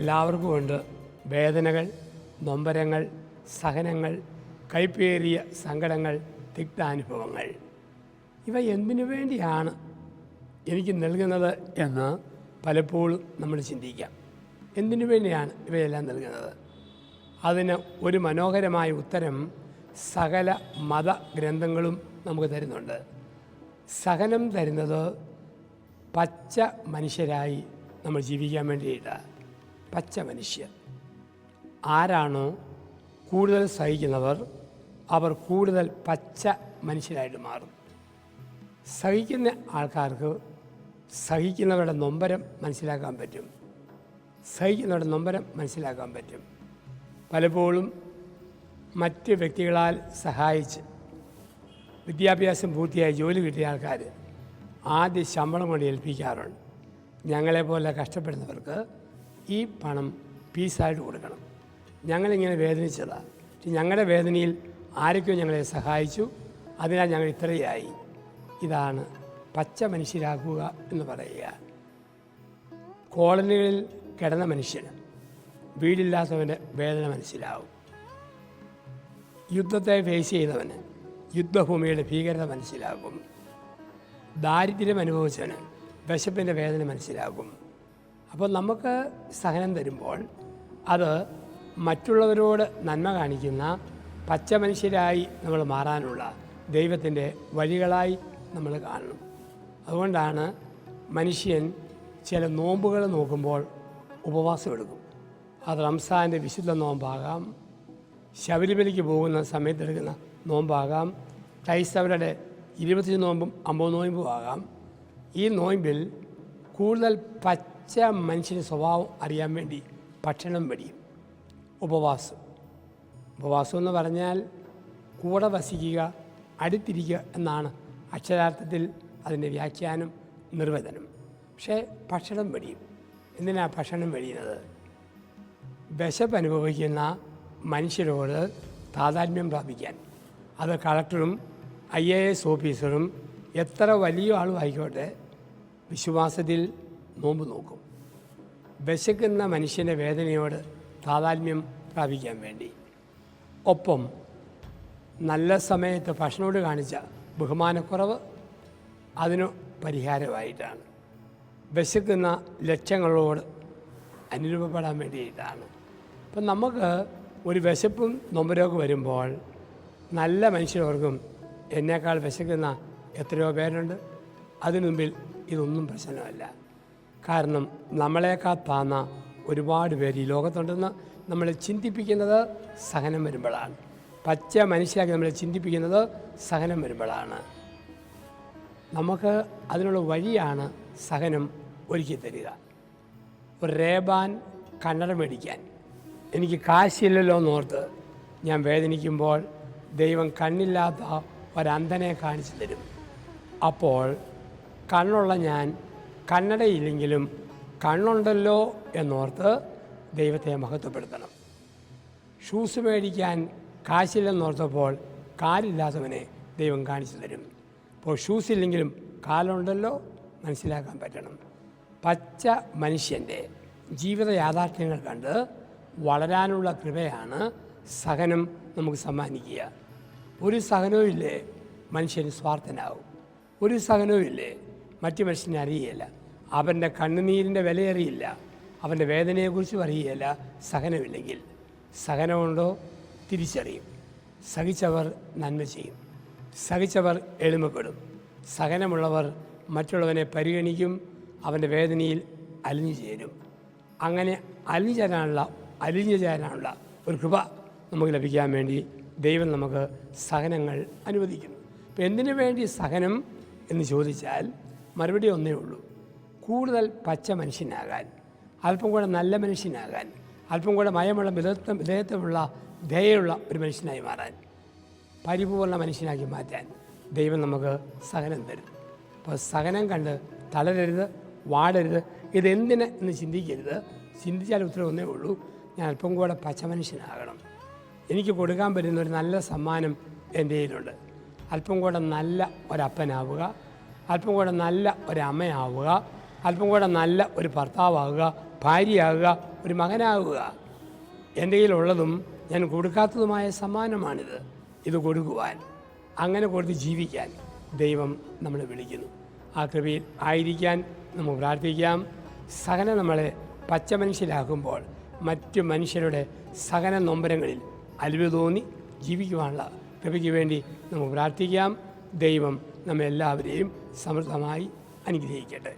നമുക്കെല്ലാവർക്കും ഉണ്ട് വേദനകൾ, നൊമ്പരങ്ങൾ, സഹനങ്ങൾ, കൈപ്പേറിയ സങ്കടങ്ങൾ, തിക്താനുഭവങ്ങൾ. ഇവ എന്തിനു വേണ്ടിയാണ് എനിക്ക് നൽകുന്നത് എന്ന് പലപ്പോഴും നമ്മൾ ചിന്തിക്കാം. എന്തിനു വേണ്ടിയാണ് ഇവയെല്ലാം നൽകുന്നത്? അതിന് ഒരു മനോഹരമായ ഉത്തരം സകല മതഗ്രന്ഥങ്ങളും നമുക്ക് തരുന്നുണ്ട്. സഹനം തരുന്നത് പച്ച മനുഷ്യരായി നമ്മൾ ജീവിക്കാൻ വേണ്ടിയിട്ടാണ്. പച്ച മനുഷ്യർ ആരാണോ കൂടുതൽ സഹിക്കുന്നവർ, അവർ കൂടുതൽ പച്ച മനുഷ്യരായിട്ട് മാറും. സഹിക്കുന്ന ആൾക്കാർക്ക് സഹിക്കുന്നവരുടെ നൊമ്പരം മനസ്സിലാക്കാൻ പറ്റും. സഹിക്കുന്നവരുടെ നൊമ്പരം മനസ്സിലാക്കാൻ പറ്റും. പലപ്പോഴും മറ്റ് വ്യക്തികളാൽ സഹായിച്ച് വിദ്യാഭ്യാസം പൂർത്തിയായി ജോലി കിട്ടിയ ആൾക്കാർ ആദ്യം ശമ്പളം കൊണ്ട് ഏൽപ്പിക്കാറുണ്ട്. ഞങ്ങളെപ്പോലെ കഷ്ടപ്പെടുന്നവർക്ക് ഈ പണം പീസായിട്ട് കൊടുക്കണം. ഞങ്ങളിങ്ങനെ വേദനിച്ചതാണ്. ഞങ്ങളുടെ വേദനയിൽ ആരൊക്കെയോ ഞങ്ങളെ സഹായിച്ചു, അതിനാൽ ഞങ്ങൾ ഇത്രയായി. ഇതാണ് പച്ച മനുഷ്യരാക്കുക എന്ന് പറയുക. കോളനികളിൽ കിടന്ന മനുഷ്യന് വീടില്ലാത്തവൻ്റെ വേദന മനസ്സിലാവും. യുദ്ധത്തെ ഫേസ് ചെയ്തവന് യുദ്ധഭൂമിയുടെ ഭീകരത മനസ്സിലാകും. ദാരിദ്ര്യം അനുഭവിച്ചവന് വിശപ്പിൻ്റെ വേദന മനസ്സിലാകും. അപ്പോൾ നമുക്ക് സഹനം തരുമ്പോൾ അത് മറ്റുള്ളവരോട് നന്മ കാണിക്കുന്ന പച്ച മനുഷ്യരായി നമ്മൾ മാറാനുള്ള ദൈവത്തിൻ്റെ വഴികളായി നമ്മൾ കാണണം. അതുകൊണ്ടാണ് മനുഷ്യൻ ചില നോമ്പുകൾ നോക്കുമ്പോൾ ഉപവാസം എടുക്കും. അത് റംസാൻ്റെ വിശുദ്ധ നോമ്പാകാം, ശബരിമലയ്ക്ക് പോകുന്ന സമയത്തെടുക്കുന്ന നോമ്പാകാം, ക്രൈസ്തവരുടെ 20 നോമ്പും 50 നോയമ്പും ആകാം. ഈ നോയമ്പിൽ കൂടുതൽ പച്ച മനുഷ്യൻ്റെ സ്വഭാവം അറിയാൻ വേണ്ടി ഭക്ഷണം വെടിയും. ഉപവാസം എന്ന് പറഞ്ഞാൽ കൂടെ വസിക്കുക, അടുത്തിരിക്കുക എന്നാണ് അക്ഷരാർത്ഥത്തിൽ അതിൻ്റെ വ്യാഖ്യാനം, നിർവചനം. പക്ഷേ ഭക്ഷണം വെടിയും. എന്തിനാണ് ഭക്ഷണം വെടിയുന്നത്? വിശപ്പ് അനുഭവിക്കുന്ന മനുഷ്യരോട് താതാത്മ്യം പ്രാപിക്കാൻ. അത് കളക്ടറും IAS ഓഫീസറും എത്ര വലിയ ആളും ആയിക്കോട്ടെ വിശ്വാസത്തിൽ നോമ്പ് നോക്കും. വിശക്കുന്ന മനുഷ്യൻ്റെ വേദനയോട് താതാത്മ്യം പ്രാപിക്കാൻ വേണ്ടി. ഒപ്പം നല്ല സമയത്ത് ഭക്ഷണത്തോട് കാണിച്ച ബഹുമാനക്കുറവ് അതിന് പരിഹാരമായിട്ടാണ്. വിശക്കുന്ന ലക്ഷ്യങ്ങളോട് അനുരൂപപ്പെടാൻ വേണ്ടിയിട്ടാണ്. അപ്പം നമുക്ക് ഒരു വിശപ്പും നൊമ്പരമൊക്കെ വരുമ്പോൾ നല്ല മനുഷ്യർക്കും എന്നേക്കാൾ വിശക്കുന്ന എത്രയോ പേരുണ്ട്. അതിനു മുമ്പിൽ ഇതൊന്നും പ്രശ്നമല്ല. കാരണം നമ്മളെക്കാൾ താന്ന ഒരുപാട് പേര് ഈ ലോകത്തുണ്ടെന്ന് നമ്മളെ ചിന്തിപ്പിക്കുന്നത് സഹനം വരുമ്പോഴാണ്. പച്ച മനുഷ്യരാക്കി നമ്മളെ ചിന്തിപ്പിക്കുന്നത് സഹനം വരുമ്പോഴാണ്. നമുക്ക് അതിനുള്ള വഴിയാണ് സഹനം ഒരുക്കി തരിക. ഒരു റേബാൻ കണ്ണട മേടിക്കാൻ എനിക്ക് കാശില്ലല്ലോ എന്നോർത്ത് ഞാൻ വേദനിക്കുമ്പോൾ ദൈവം കണ്ണില്ലാത്ത ഒരന്ധനെ കാണിച്ചു തരും. അപ്പോൾ കണ്ണുള്ള ഞാൻ കണ്ണടയില്ലെങ്കിലും കണ്ണുണ്ടല്ലോ എന്നോർത്ത് ദൈവത്തെ മഹത്വപ്പെടുത്തണം. ഷൂസ് മേടിക്കാൻ കാശില്ലെന്നോർത്തപ്പോൾ കാലില്ലാത്തവനെ ദൈവം കാണിച്ചു തരും. അപ്പോൾ ഷൂസ് ഇല്ലെങ്കിലും കാലുണ്ടല്ലോ മനസ്സിലാക്കാൻ പറ്റണം. പച്ച മനുഷ്യൻ്റെ ജീവിത യാഥാർത്ഥ്യങ്ങൾ കണ്ട് വളരാനുള്ള കൃപയാണ് സഹനം നമുക്ക് സമ്മാനിക്കുക. ഒരു സഹനവും ഇല്ലേ മനുഷ്യന് സ്വാർത്ഥനാവും. ഒരു സഹനവും ഇല്ലേ മറ്റു മനുഷ്യനെ അറിയില്ല. അവൻ്റെ കണ്ണുനീരിൻ്റെ വിലയറിയില്ല, അവൻ്റെ വേദനയെക്കുറിച്ചും അറിയില്ല. സഹനമില്ലെങ്കിൽ സഹനമുണ്ടോ തിരിച്ചറിയും. സഹിച്ചവർ നന്മ ചെയ്യും, സഹിച്ചവർ എളിമപ്പെടും. സഹനമുള്ളവർ മറ്റുള്ളവനെ പരിഗണിക്കും, അവൻ്റെ വേദനയിൽ അലിഞ്ഞു ചേരും. അങ്ങനെ അലിഞ്ഞു ചേരാനുള്ള ഒരു കൃപ നമുക്ക് ലഭിക്കാൻ വേണ്ടി ദൈവം നമുക്ക് സഹനങ്ങൾ അനുവദിക്കുന്നു. അപ്പോൾ എന്തിനു വേണ്ടി സഹനം എന്ന് ചോദിച്ചാൽ മറുപടി ഒന്നേ ഉള്ളൂ: കൂടുതൽ പച്ച മനുഷ്യനാകാൻ, അല്പം കൂടെ നല്ല മനുഷ്യനാകാൻ, അല്പം കൂടെ മയമുള്ള വിധേയത്വമുള്ള ദയുള്ള ഒരു മനുഷ്യനായി മാറാൻ, പരിപൂർണ്ണ മനുഷ്യനാക്കി മാറ്റാൻ ദൈവം നമുക്ക് സഹനം തരും. അപ്പോൾ സഹനം കണ്ട് തളരരുത്, വാടരുത്. ഇതെന്തിന് എന്ന് ചിന്തിക്കരുത്. ചിന്തിച്ചാൽ ഉത്തരം ഒന്നേ ഉള്ളൂ: ഞാൻ അല്പം കൂടെ പച്ച മനുഷ്യനാകണം. എനിക്ക് കൊടുക്കാൻ പറ്റുന്ന ഒരു നല്ല സമ്മാനം എൻ്റെ കയ്യിലുണ്ട്. അല്പം കൂടെ നല്ല ഒരപ്പനാവുക, അല്പം കൂടെ നല്ല ഒരമ്മയാവുക, അല്പം കൂടെ നല്ല ഒരു ഭർത്താവാകുക, ഭാര്യയാകുക, ഒരു മകനാകുക. എൻ്റെ കയ്യിലുള്ളതും ഞാൻ കൊടുക്കാത്തതുമായ സമ്മാനമാണിത്. ഇത് കൊടുക്കുവാൻ, അങ്ങനെ കൊടുത്ത് ജീവിക്കാൻ ദൈവം നമ്മളെ വിളിക്കുന്നു. ആ കൃപയിൽ ആയിരിക്കാൻ നമുക്ക് പ്രാർത്ഥിക്കാം. സഹനം നമ്മളെ പച്ച മനുഷ്യരാകുമ്പോൾ മറ്റു മനുഷ്യരുടെ സഹന നൊമ്പരങ്ങളിൽ അലിവ് തോന്നി ജീവിക്കുവാനുള്ള കൃപയ്ക്ക് വേണ്ടി നമുക്ക് പ്രാർത്ഥിക്കാം. ദൈവം നമ്മെല്ലാവരെയും സമൃദ്ധമായി അനുഗ്രഹിക്കട്ടെ.